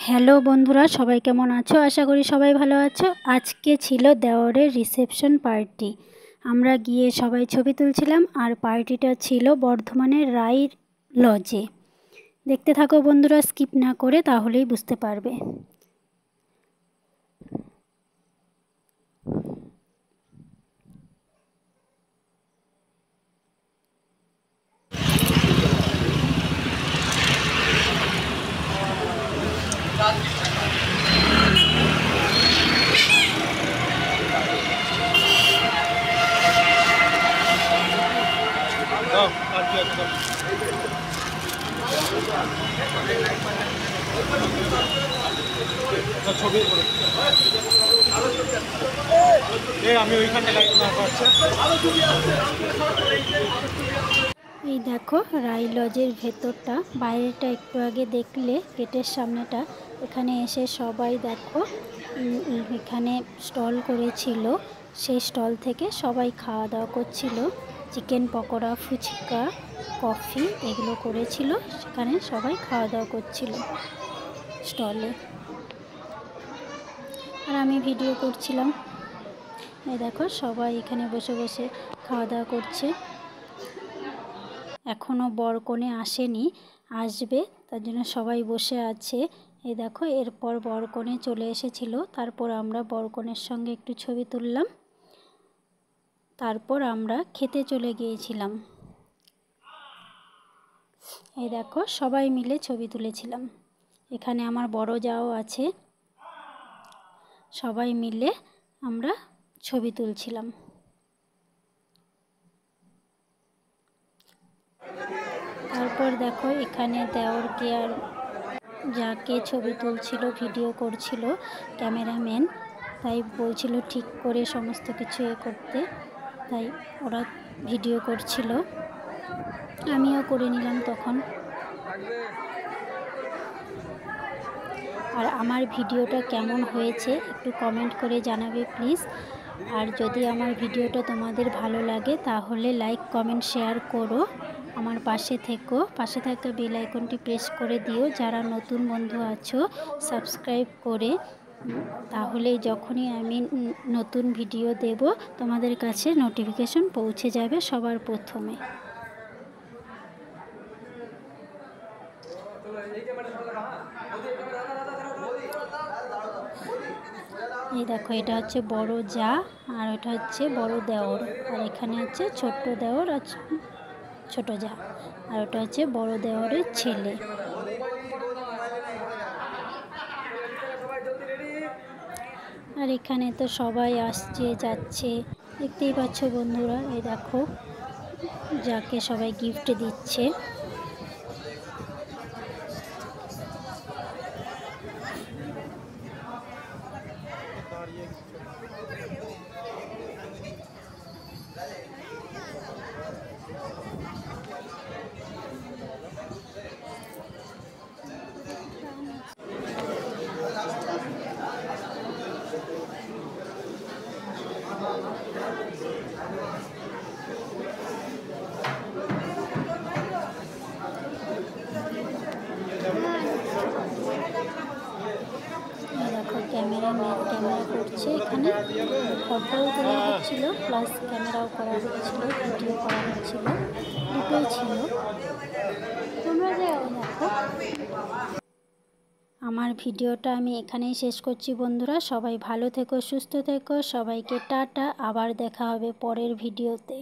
Hello বন্ধুরা, সবাই কেমন আছো? আশা করি সবাই ভালো আছো। আজকে ছিল দেওরের রিসেপশন পার্টি। আমরা গিয়ে সবাই ছবি তুলছিলাম, আর পার্টিটা ছিল বর্ধমানের রাই লজে। দেখতে থাকো বন্ধুরা, স্কিপ না করে, তাহলেই বুঝতে পারবে। এই দেখো রাই লজের ভেতরটা, বাইরেটা একটু আগে দেখলে, গেটের সামনেটা। এখানে এসে সবাই দেখো এখানে স্টল করেছিল, সেই স্টল থেকে সবাই খাওয়া দাওয়া করছিল। চিকেন পকোড়া, ফুচকা, কফি এগুলো করেছিল, সেখানে সবাই খাওয়া দাওয়া করছিল স্টলে। আর আমি ভিডিও করছিলাম। এই দেখো সবাই এখানে বসে বসে খাওয়া দাওয়া করছে। এখনও বরকনে আসেনি, আসবে, তার জন্য সবাই বসে আছে। এই দেখো এরপর বরকনে চলে এসেছিল, তারপর আমরা বরকনের সঙ্গে একটু ছবি তুললাম, তারপর আমরা খেতে চলে গিয়েছিলাম। এই দেখো সবাই মিলে ছবি তুলেছিলাম। এখানে আমার বড় যাও আছে, সবাই মিলে আমরা ছবি তুলছিলাম। তারপর দেখো এখানে দেওরকে আর যাকে ছবি তুলছিল, ভিডিও করছিল ক্যামেরাম্যান, তাই বলছিল ঠিক করে সমস্ত কিছু করতে, তাই ওরা ভিডিও করছিল, আমিও করে নিলাম তখন। আর আমার ভিডিওটা কেমন হয়েছে একটু কমেন্ট করে জানাবে প্লিজ। আর যদি আমার ভিডিওটা তোমাদের ভালো লাগে তাহলে লাইক, কমেন্ট, শেয়ার করো। আমার পাশে থেকো, পাশে থাকা বেল আইকনটি প্রেস করে দিও। যারা নতুন বন্ধু আছো সাবস্ক্রাইব করে, তাহলে যখনই আমি নতুন ভিডিও দেব তোমাদের কাছে নোটিফিকেশন পৌঁছে যাবে সবার প্রথমে। এই দেখো এটা হচ্ছে বড় যা, আর ওটা হচ্ছে বড় দেওর, আর এখানে হচ্ছে ছোট্ট দেওর আর ছোট যা, আর ওটা হচ্ছে বড় দেওরের ছেলে। আর এখানে তো সবাই আসছে যাচ্ছে, দেখতেই পাচ্ছ বন্ধুরা। এই দেখো যাকে সবাই গিফট দিচ্ছে। দেখো ক্যামেরাম্যান ক্যামেরা করছে, এখানে ফটোও তোলা হচ্ছিল, প্লাস ক্যামেরাও করা হচ্ছিল, ভিডিও করা হচ্ছিল, দুটোই ছিল। তোমরা দেখো, আমার ভিডিওটা আমি এখানেই শেষ করছি বন্ধুরা। সবাই ভালো থেকো, সুস্থ থেকো, সবাইকে টাটা। আবার দেখা হবে পরের ভিডিওতে।